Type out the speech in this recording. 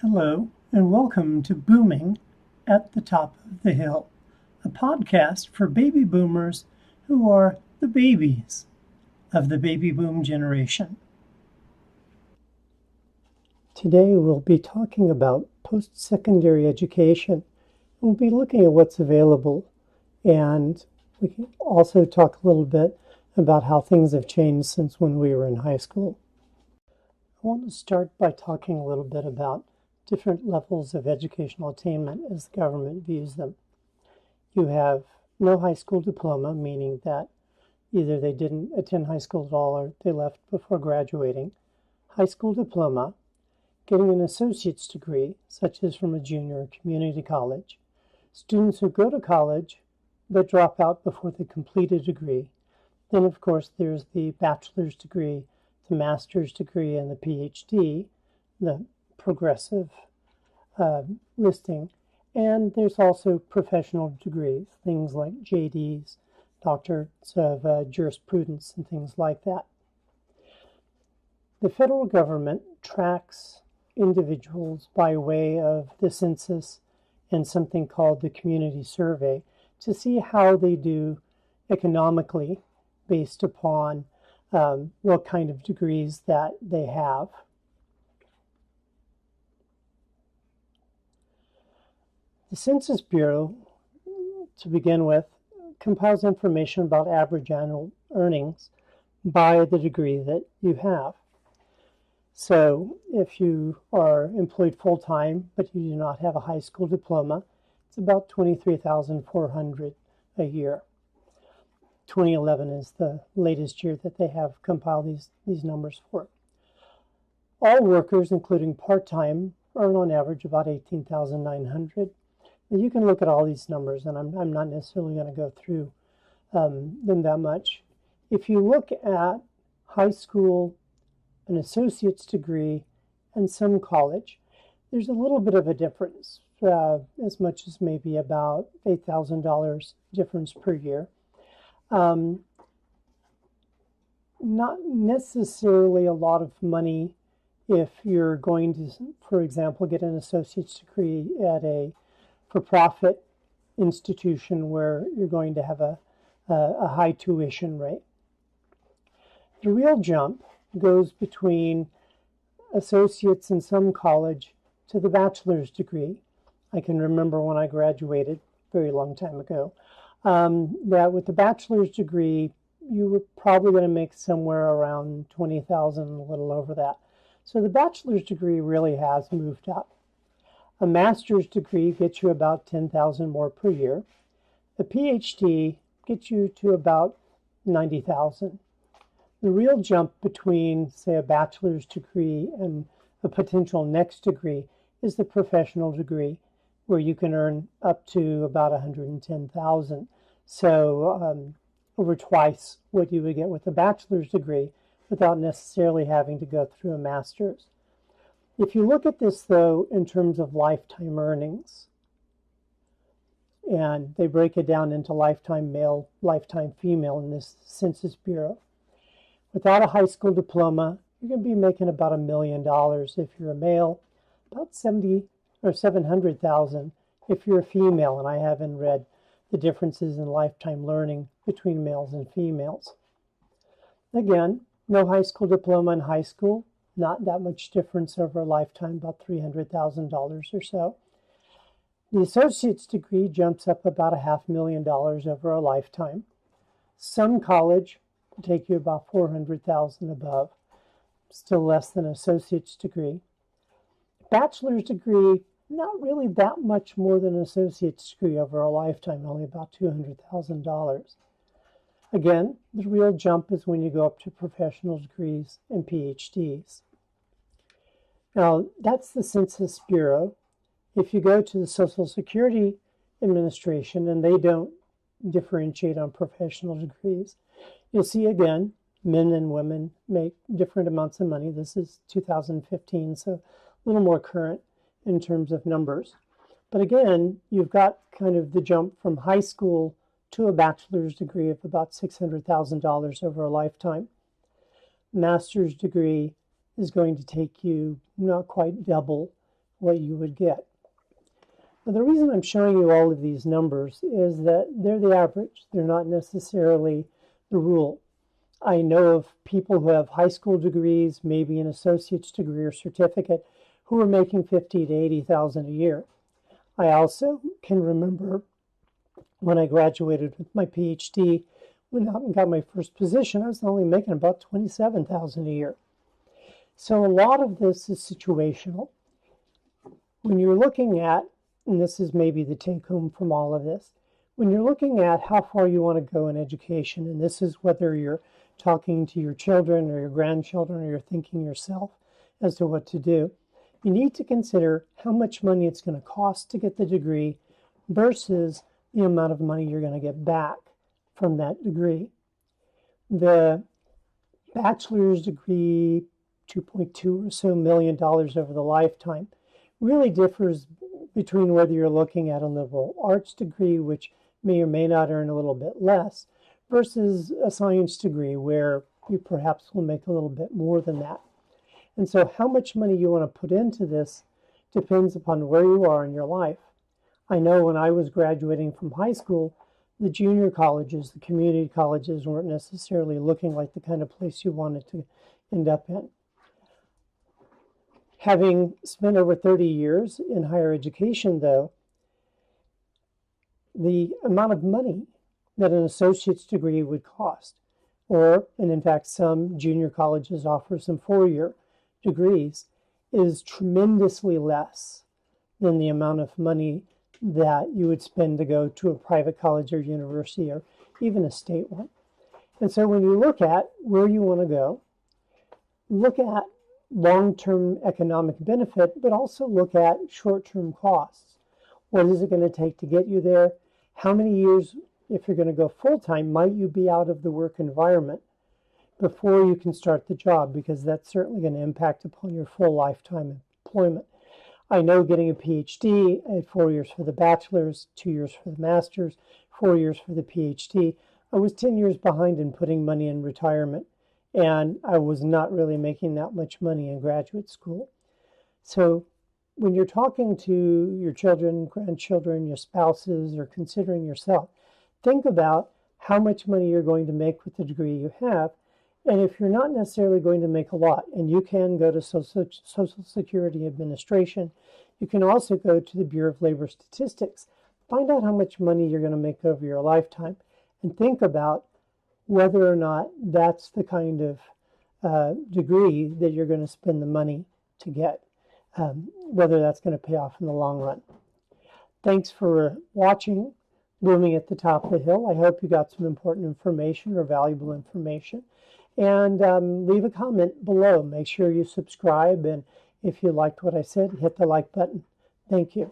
Hello, and welcome to Booming at the Top of the Hill, a podcast for baby boomers who are the babies of the baby boom generation. Today we'll be talking about post-secondary education. We'll be looking at what's available, and we can also talk a little bit about how things have changed since when we were in high school. I want to start by talking a little bit about different levels of educational attainment as the government views them. You have no high school diploma, meaning that either they didn't attend high school at all or they left before graduating. High school diploma, getting an associate's degree, such as from a junior community college. Students who go to college but drop out before they complete a degree. Then, of course, there's the bachelor's degree, the master's degree, and the PhD, the progressive listing. And there's also professional degrees, things like JDs, doctorates of jurisprudence, and things like that. The federal government tracks individuals by way of the census and something called the community survey to see how they do economically based upon what kind of degrees that they have. The Census Bureau, to begin with, compiles information about average annual earnings by the degree that you have. So if you are employed full-time, but you do not have a high school diploma, it's about $23,400 a year. 2011 is the latest year that they have compiled these numbers for. All workers, including part-time, earn on average about $18,900. You can look at all these numbers, and I'm not necessarily going to go through them that much. If you look at high school, an associate's degree, and some college, there's a little bit of a difference, as much as maybe about $8,000 difference per year. Not necessarily a lot of money if you're going to, for example, get an associate's degree at a for-profit institution where you're going to have a high tuition rate. The real jump goes between associates in some college to the bachelor's degree. I can remember when I graduated, a very long time ago, that with the bachelor's degree, you were probably going to make somewhere around $20,000, a little over that. So the bachelor's degree really has moved up. A master's degree gets you about $10,000 more per year. A PhD gets you to about $90,000. The real jump between, say, a bachelor's degree and a potential next degree is the professional degree, where you can earn up to about $110,000. So over twice what you would get with a bachelor's degree without necessarily having to go through a master's. If you look at this, though, in terms of lifetime earnings, and they break it down into lifetime male, lifetime female in this Census Bureau. Without a high school diploma, you're going to be making about $1 million if you're a male, about $700,000 if you're a female, and I haven't read the differences in lifetime learning between males and females. Again, no high school diploma in high school, not that much difference over a lifetime, about $300,000 or so. The associate's degree jumps up about $500,000 over a lifetime. Some college will take you about $400,000 above, still less than an associate's degree. Bachelor's degree, not really that much more than an associate's degree over a lifetime, only about $200,000. Again, the real jump is when you go up to professional degrees and PhDs. Now, that's the Census Bureau. If you go to the Social Security Administration, and they don't differentiate on professional degrees, you'll see again, men and women make different amounts of money. This is 2015, so a little more current in terms of numbers. But again, you've got kind of the jump from high school to a bachelor's degree of about $600,000 over a lifetime. Master's degree is going to take you not quite double what you would get. Now, the reason I'm showing you all of these numbers is that they're the average. They're not necessarily the rule. I know of people who have high school degrees, maybe an associate's degree or certificate, who are making $50,000 to $80,000 a year. I also can remember when I graduated with my PhD, went out and got my first position, I was only making about $27,000 a year. So a lot of this is situational. When you're looking at, and this is maybe the take home from all of this, when you're looking at how far you want to go in education, and this is whether you're talking to your children or your grandchildren or you're thinking yourself as to what to do, you need to consider how much money it's going to cost to get the degree versus the amount of money you're going to get back from that degree. The bachelor's degree, $2.2 or so million over the lifetime, really differs between whether you're looking at a liberal arts degree, which may or may not earn a little bit less, versus a science degree where you perhaps will make a little bit more than that. And so how much money you want to put into this depends upon where you are in your life. I know when I was graduating from high school, the junior colleges, the community colleges weren't necessarily looking like the kind of place you wanted to end up in. Having spent over 30 years in higher education, though, the amount of money that an associate's degree would cost, and in fact some junior colleges offer some 4-year degrees, is tremendously less than the amount of money that you would spend to go to a private college or university or even a state one. And so when you look at where you want to go, look at long-term economic benefit, but also look at short-term costs. What is it going to take to get you there? How many years, if you're going to go full-time, might you be out of the work environment before you can start the job? Because that's certainly going to impact upon your full lifetime employment. I know getting a PhD, I had 4 years for the bachelor's, 2 years for the master's, 4 years for the PhD. I was 10 years behind in putting money in retirement, and I was not really making that much money in graduate school. So when you're talking to your children, grandchildren, your spouses, or considering yourself, think about how much money you're going to make with the degree you have. And if you're not necessarily going to make a lot, and you can go to Social Security Administration, you can also go to the Bureau of Labor Statistics, find out how much money you're going to make over your lifetime, and think about whether or not that's the kind of degree that you're going to spend the money to get, whether that's going to pay off in the long run. Thanks for watching Blooming at the Top of the Hill. I hope you got some important information or valuable information. And leave a comment below. Make sure you subscribe, and if you liked what I said, hit the like button. Thank you.